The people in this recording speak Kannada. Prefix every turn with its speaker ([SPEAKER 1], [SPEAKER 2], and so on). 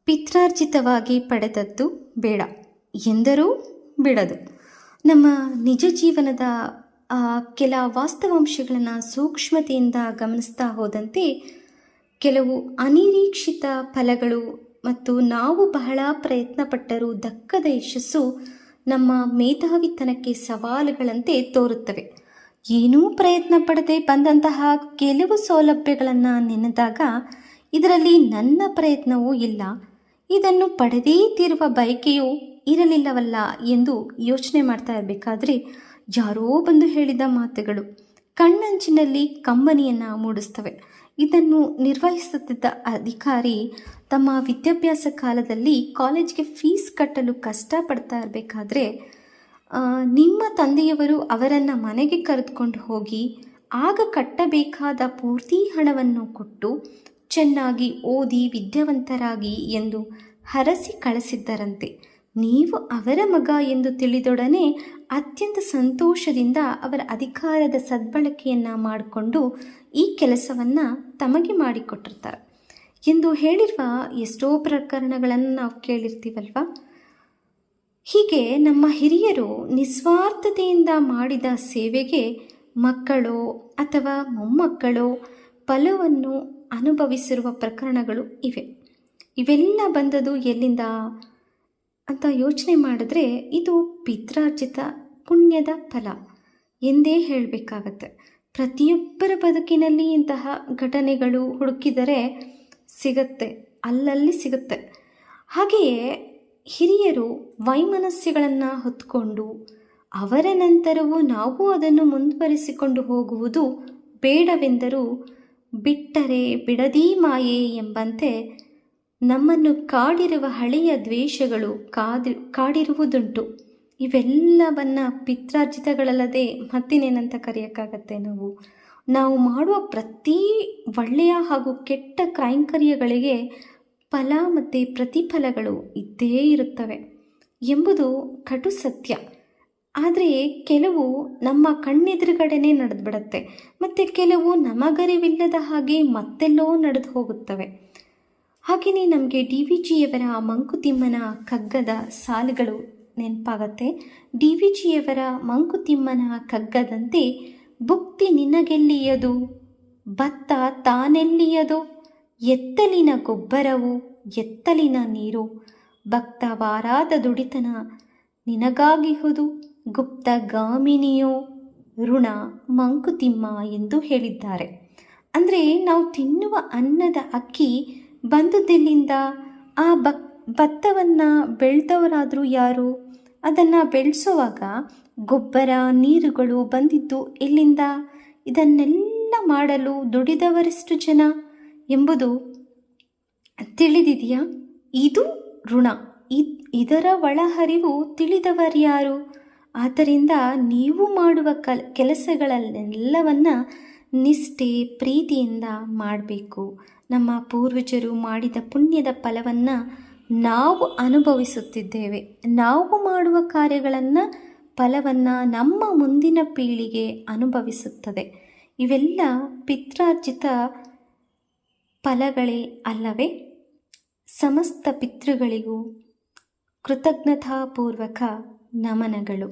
[SPEAKER 1] ಪಿತ್ರಾರ್ಜಿತವಾಗಿ ಪಡೆದದ್ದು ಬೇಡ ಎಂದರೂ ಬಿಡದು. ನಮ್ಮ ನಿಜ ಜೀವನದ ಕೆಲ ವಾಸ್ತವಾಂಶಗಳನ್ನು ಸೂಕ್ಷ್ಮತೆಯಿಂದ ಗಮನಿಸ್ತಾ ಹೋದಂತೆ ಕೆಲವು ಅನಿರೀಕ್ಷಿತ ಫಲಗಳು ಮತ್ತು ನಾವು ಬಹಳ ಪ್ರಯತ್ನಪಟ್ಟರೂ ದಕ್ಕದ ಯಶಸ್ಸು ನಮ್ಮ ಮೇಧಾವಿತನಕ್ಕೆ ಸವಾಲುಗಳಂತೆ ತೋರುತ್ತವೆ. ಏನೂ ಪ್ರಯತ್ನ ಪಡದೆ ಬಂದಂತಹ ಕೆಲವು ಸೌಲಭ್ಯಗಳನ್ನು ನೆನೆದಾಗ ಇದರಲ್ಲಿ ನನ್ನ ಪ್ರಯತ್ನವೂ ಇಲ್ಲ, ಇದನ್ನು ಪಡೆದೇ ತೀರುವ ಬಯಕೆಯೂ ಇರಲಿಲ್ಲವಲ್ಲ ಎಂದು ಯೋಚನೆ ಮಾಡ್ತಾ ಇರಬೇಕಾದ್ರೆ ಯಾರೋ ಬಂದು ಹೇಳಿದ ಮಾತುಗಳು ಕಣ್ಣಂಚಿನಲ್ಲಿ ಕಂಬನಿಯನ್ನು ಮೂಡಿಸ್ತವೆ. ಇದನ್ನು ನಿರ್ವಹಿಸುತ್ತಿದ್ದ ಅಧಿಕಾರಿ ತಮ್ಮ ವಿದ್ಯಾಭ್ಯಾಸ ಕಾಲದಲ್ಲಿ ಕಾಲೇಜ್ಗೆ ಫೀಸ್ ಕಟ್ಟಲು ಕಷ್ಟಪಡ್ತಾ ಇರಬೇಕಾದ್ರೆ ನಿಮ್ಮ ತಂದೆಯವರು ಅವರನ್ನು ಮನೆಗೆ ಕರೆದುಕೊಂಡು ಹೋಗಿ ಆಗ ಕಟ್ಟಬೇಕಾದ ಪೂರ್ತಿ ಹಣವನ್ನು ಕೊಟ್ಟು ಚೆನ್ನಾಗಿ ಓದಿ ವಿದ್ಯಾವಂತರಾಗಿ ಎಂದು ಹರಸಿ ಕಳಿಸಿದ್ದರಂತೆ. ನೀವು ಅವರ ಮಗ ಎಂದು ತಿಳಿದೊಡನೆ ಅತ್ಯಂತ ಸಂತೋಷದಿಂದ ಅವರ ಅಧಿಕಾರದ ಸದ್ಬಳಕೆಯನ್ನು ಮಾಡಿಕೊಂಡು ಈ ಕೆಲಸವನ್ನು ತಮಗೆ ಮಾಡಿಕೊಟ್ಟಿರ್ತಾರೆ ಎಂದು ಹೇಳಿರುವ ಎಷ್ಟೋ ಪ್ರಕರಣಗಳನ್ನು ನಾವು ಕೇಳಿರ್ತೀವಲ್ವ. ಹೀಗೆ ನಮ್ಮ ಹಿರಿಯರು ನಿಸ್ವಾರ್ಥತೆಯಿಂದ ಮಾಡಿದ ಸೇವೆಗೆ ಮಕ್ಕಳೋ ಅಥವಾ ಮೊಮ್ಮಕ್ಕಳೋ ಫಲವನ್ನು ಅನುಭವಿಸಿರುವ ಪ್ರಕರಣಗಳು ಇವೆ. ಇವೆಲ್ಲ ಬಂದದು ಎಲ್ಲಿಂದ ಅಂತ ಯೋಚನೆ ಮಾಡಿದ್ರೆ ಇದು ಪಿತ್ರಾರ್ಜಿತ ಪುಣ್ಯದ ಫಲ ಎಂದೇ ಹೇಳಬೇಕಾಗತ್ತೆ. ಪ್ರತಿಯೊಬ್ಬರ ಬದುಕಿನಲ್ಲಿ ಇಂತಹ ಘಟನೆಗಳು ಹುಡುಕಿದರೆ ಸಿಗತ್ತೆ, ಅಲ್ಲಲ್ಲಿ ಸಿಗುತ್ತೆ. ಹಾಗೆಯೇ ಹಿರಿಯರು ವೈಮನಸ್ಯಗಳನ್ನು ಹೊತ್ಕೊಂಡು ಅವರ ನಂತರವೂ ನಾವು ಅದನ್ನು ಮುಂದುವರಿಸಿಕೊಂಡು ಹೋಗುವುದು ಬೇಡವೆಂದರೂ ಬಿಟ್ಟರೆ ಬಿಡದೀ ಮಾಯೆ ಎಂಬಂತೆ ನಮ್ಮನ್ನು ಕಾಡಿರುವ ಹಳೆಯ ದ್ವೇಷಗಳು ಕಾಡಿರುವುದುಂಟು. ಇವೆಲ್ಲವನ್ನು ಪಿತ್ರಾರ್ಜಿತಗಳಲ್ಲದೆ ಮತ್ತಿನೇನಂತ ಕರೆಯೋಕ್ಕಾಗತ್ತೆ. ನಾವು ಮಾಡುವ ಪ್ರತಿ ಒಳ್ಳೆಯ ಹಾಗೂ ಕೆಟ್ಟ ಕೈಂಕರ್ಯಗಳಿಗೆ ಫಲ ಮತ್ತು ಪ್ರತಿಫಲಗಳು ಇದ್ದೇ ಇರುತ್ತವೆ ಎಂಬುದು ಕಟು ಸತ್ಯ. ಆದರೆ ಕೆಲವು ನಮ್ಮ ಕಣ್ಣೆದುರುಗಡೆನೇ ನಡೆದುಬಿಡತ್ತೆ ಮತ್ತು ಕೆಲವು ನಮಗರಿವಿಲ್ಲದ ಹಾಗೆ ಮತ್ತೆಲ್ಲೋ ನಡೆದು ಹೋಗುತ್ತವೆ. ಹಾಗೆಯೇ ನಮಗೆ DVGಯವರ ಮಂಕುತಿಮ್ಮನ ಕಗ್ಗದ ಸಾಲುಗಳು ನೆನಪಾಗತ್ತೆ. DVGಯವರ ಮಂಕುತಿಮ್ಮನ ಕಗ್ಗದಂತೆ ಭುಕ್ತಿ ನಿನಗೆಲ್ಲಿಯದು, ಭತ್ತ ತಾನೆಲ್ಲಿಯದು, ಎತ್ತಲಿನ ಗೊಬ್ಬರವು ಎತ್ತಲಿನ ನೀರು, ಭಕ್ತವಾರಾದ ದುಡಿತನ ನಿನಗಾಗಿಹುದು, ಗುಪ್ತಗಾಮಿನಿಯೋ ಋಣ ಮಂಕುತಿಮ್ಮ ಎಂದು ಹೇಳಿದ್ದಾರೆ. ಅಂದರೆ ನಾವು ತಿನ್ನುವ ಅನ್ನದ ಅಕ್ಕಿ ಬಂದುದೆಲ್ಲಿಂದ? ಆ ಭತ್ತವನ್ನು ಬೆಳೆದವರಾದರೂ ಯಾರು? ಅದನ್ನು ಬೆಳೆಸುವಾಗ ಗೊಬ್ಬರ ನೀರುಗಳು ಬಂದಿದ್ದು ಎಲ್ಲಿಂದ? ಇದನ್ನೆಲ್ಲ ಮಾಡಲು ದುಡಿದವರೆಷ್ಟು ಜನ ಎಂಬುದು ತಿಳಿದಿದೆಯಾ? ಇದು ಋಣ. ಇದರ ಒಳಹರಿವು ತಿಳಿದವರ್ಯಾರು? ಆದ್ದರಿಂದ ನೀವು ಮಾಡುವ ಕೆಲಸಗಳನ್ನೆಲ್ಲವನ್ನು ನಿಷ್ಠೆ ಪ್ರೀತಿಯಿಂದ ಮಾಡಬೇಕು. ನಮ್ಮ ಪೂರ್ವಜರು ಮಾಡಿದ ಪುಣ್ಯದ ಫಲವನ್ನು ನಾವು ಅನುಭವಿಸುತ್ತಿದ್ದೇವೆ. ನಾವು ಮಾಡುವ ಕಾರ್ಯಗಳನ್ನು ಫಲವನ್ನು ನಮ್ಮ ಮುಂದಿನ ಪೀಳಿಗೆ ಅನುಭವಿಸುತ್ತದೆ. ಇವೆಲ್ಲ ಪಿತ್ರಾರ್ಜಿತ ಫಲಗಳೇ ಅಲ್ಲವೇ? ಸಮಸ್ತ ಪಿತೃಗಳಿಗೂ ಕೃತಜ್ಞತಾಪೂರ್ವಕ ನಮನಗಳು.